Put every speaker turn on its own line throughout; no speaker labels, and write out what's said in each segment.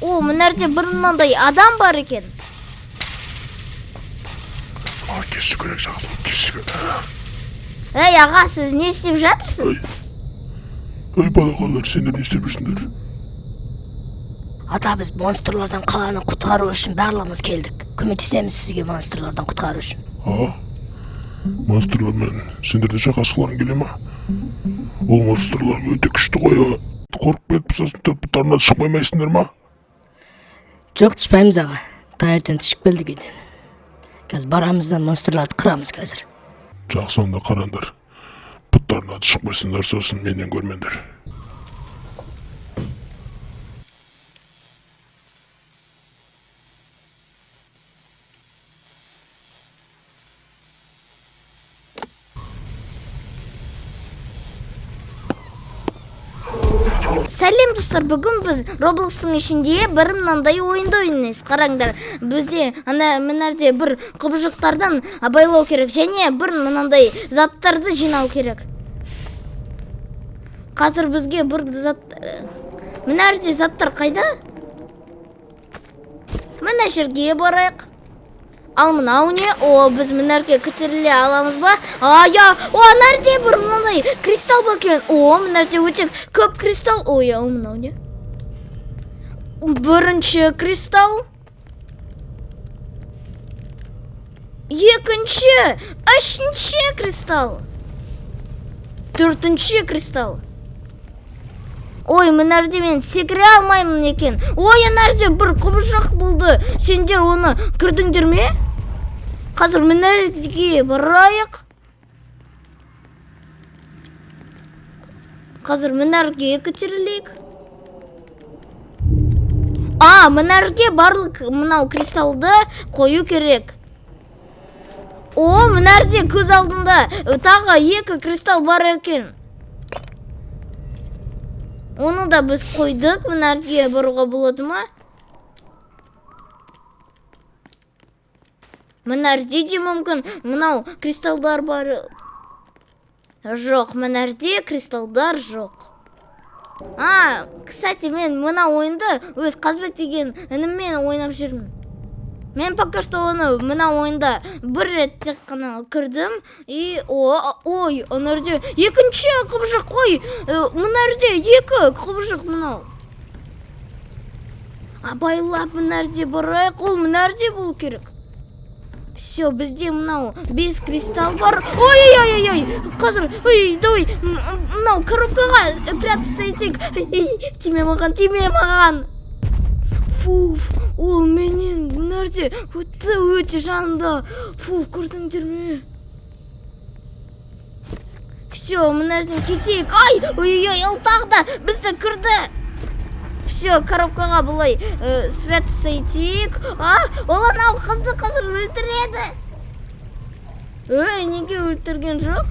О, мына жерде бір мынандай адам бар екен.
Кеші керек жақсы, кеші керек.
Ей, аға, сіз не істеп жатырсыз?
Ой, балақалар, сендер не істеп жүрсіңдер?
Ата, біз монстрлардан қаланы құтқару үшін барлығымыз келдік. Көмектесеміз сізге монстрлардан құтқару үшін.
Монстрлармен сендерде шайқасқыларың келе ма? Ол монстрлар өте күшті ғой. Қорқып кетіп сосын бұттарына түсіп қоймайсыңдар ма?
Жоқ, түспаймыз аға. Таңертең түсіп келдік еден. Қазір барамыздан монстрларды қырамыз қазір.
Жақсы, онда қараңдар. Бұттарына түсіп қойсыңдар, сосын менен көрмеңдер.
Сәлем достар, бүгін біз Роблокстың ішінде бір мынандай ойынды ойнаймыз. Қараңдар, бізде мына жерде бір құбыжықтардан абайлау керек және бір мынандай заттарды жинау керек. Қазір бізге бір мына жерде заттар қайда? Мына жерге барайық. Ал мынау не? О, біз мына жерге көтеріле аламыз ба? Ана жерде бір мынандай кристалл бар екен. О, мына жерде өте көп кристалл. Ой, мынау не? Бірінші кристалл. Екінші, үшінші кристалл. Төртінші кристалл. Ой, мына жерде мен секіре алмаймын екен. Ой, ана жерде бір құбыжық болды. Сендер оны көрдіңдер ме? Қазір мына жерге барайық. Қазір мына жерге көтерілейік. Мына жерге барлық мынау кристаллды қою керек. О, мына жерде көз алдында тағы екі кристалл бар екен. Оны да біз қойдық. Мына жерге баруға болады ма? Мына жерде де мүмкін мынау кристаллдар бар. Жоқ, мына жерде кристаллдар жоқ. Кстати, мен мына ойынды өз Қазбек деген ініммен ойнап жүрмін. Мен пока что оны мына ойында бір рет тек қана кірдім. Ой, ана жерде екінші құбыжық. Ой, мына жерде екі құбыжық мынау. Абайлап мына жерде барайық. Ол мына жерде болу керек. Все, бізде мынау 5 кристалл бар. Ой, қазір, давай, мынау коробкаға прятаться етейік. Тиме маған. Фуф, ол менен мына жерде өте жанында. Фуф, көрдіңдер ме? Все, мына жерден кетейік. Ой, ол тағы да бізді кірді. Все, коробкаға бұлай спрятаться етейік. Ол анау қызды қазір өлтіреді. Неге өлтірген жоқ?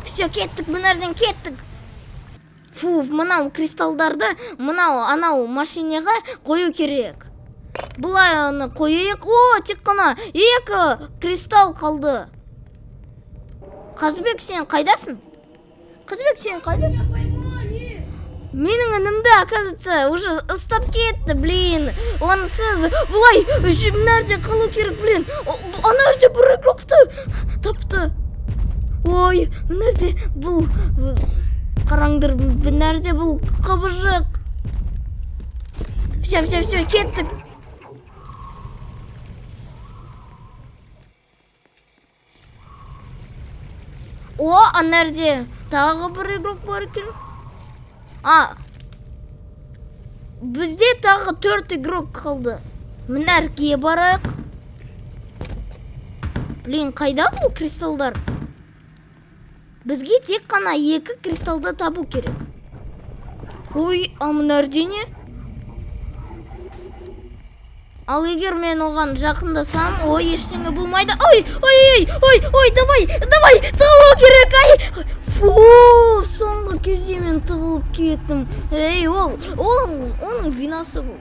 Все, кеттік, мына жерден кеттік. Фуф, мынау кристаллдарды анау машинаға қою керек. Бұлай аны қойайық. Тек қана екі кристалл қалды. Қазбек, сен қайдасың? Менің інімді, оказывается, уже ұстап кетті, блин. Онсыз бұлай мына жерде қалу керек, блин. Ана жерде бір игрокты тапты. Ой, мына жерде бұл қараңдар, мына жерде бұл құбыжық. Все, кеттік. Ана жерде тағы бір игрок бар екен. Бізде тағы 4 игрок қалды. Мына жерге барайық. Блин, қайда бұл кристаллдар? Бізге тек қана 2 кристаллды табу керек. Ой, мына жерде не? Ал егер мен оған жақындасам, ештеңе болмайды. Ой, давай, тығылу керек, Фу, соңғы кезде мен тығылып кеттім. Оның винасы бұл.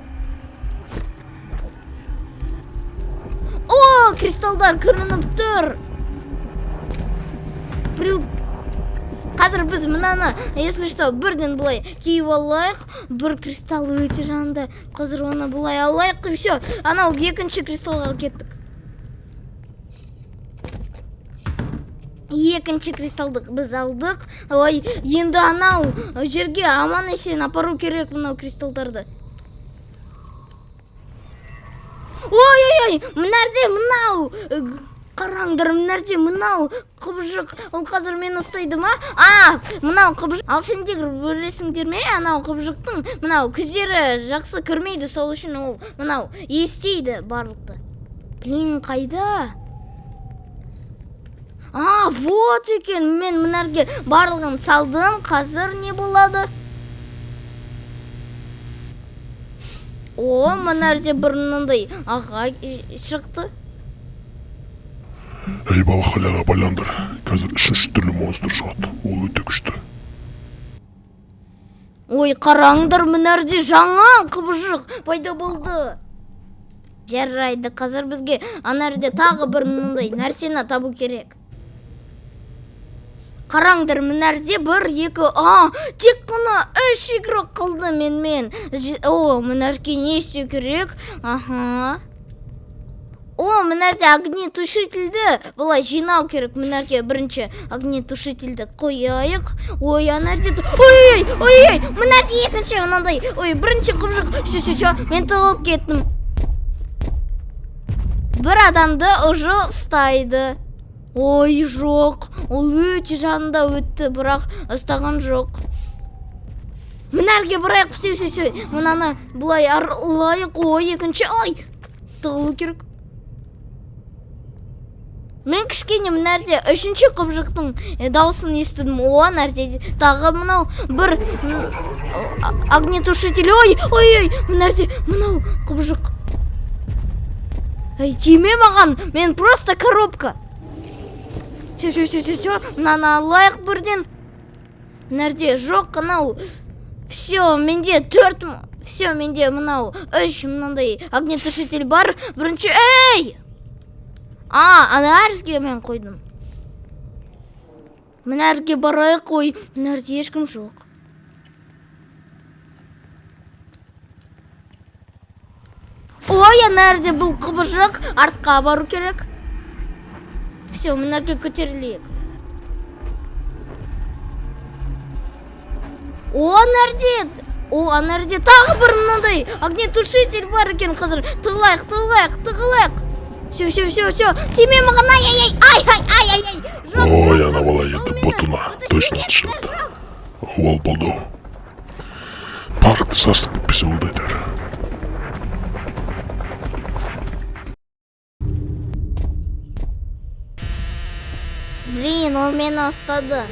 Кристаллдар көрініп тұр. Қазір біз мынаны, если что, бірден былай киіп алайық. Бір кристалл өте жанды. Қазір оны былай алайық. И все, анау екінші кристалға кеттік. Екінші кристалды біз алдық. Ой, енді анау жерге аман есен апару керек мынау кристалдарды. Ой, мынарде мынау қараңдар, мынарде мынау құбыжық. Ол қазір мені ұстайды ма? Мынау құбыжық. Ал сендер білесіңдер ме? Анау құбыжықтың мынау көздері жақсы көрмейді, сол үшін ол мынау естейді барлықты. Блин, қайда? Вот екен, мен мынарге барлығын салдым. Қазір не болады? Мынарде бірініңдей аға шықты.
Ей балақайларға байландар, қазір үшінші түрлі монстр шығады, ол өте күшті.
Ой, қараңдар, мынарде жаңа құбыжық пайда болды. Жарайды, қазір бізге анарде тағы бірініңдей нәрсені табу керек. Қараңдар, мынарде бір, екі, тек қана 3 игрок қалды мен. Мынарге не істеу керек? Мынарде огнетушительді былай жинау керек. Мынарге бірінші огнетушительді қойайық. Анарде... Ой, мынарде екінші мынандай. Бірінші құбыжық. Все, мен тығылып кеттім. Бір адамды ұжы ұстайды. Жоқ, ол өте жанында өтті, бірақ ұстаған жоқ. Мынарге бірайық, все, мынаны бұлай арылайық. Екінші, тығылу керек. Мен кішкене мынарде үшінші құбыжықтың дауысын естідім. Мынарде тағы мынау бір огнетушитель. Мынарде мынау құбыжық. Тиме маған, мен просто коробка. Все, мынаны алайық бірден. Мынарде жоқ анау. Все, менде 4, все, менде мынау 3 мынандай огнетушитель бар. Бірінші, анарге мен қойдым. Мынарге барайық, мынарде ешкім жоқ. Анарде бұл құбыжық, артқа бару керек. Все, мынарге көтерілейік. Анарде тағы бір мынандай огнетушитель бар екен. Қазір тығылайық. Все, тиме маған, ай.
Ана бала енді бұтына точно түсірді. Ол болды. Парты састық кетпесе олдайдар.
Блин, ол мені ұстады.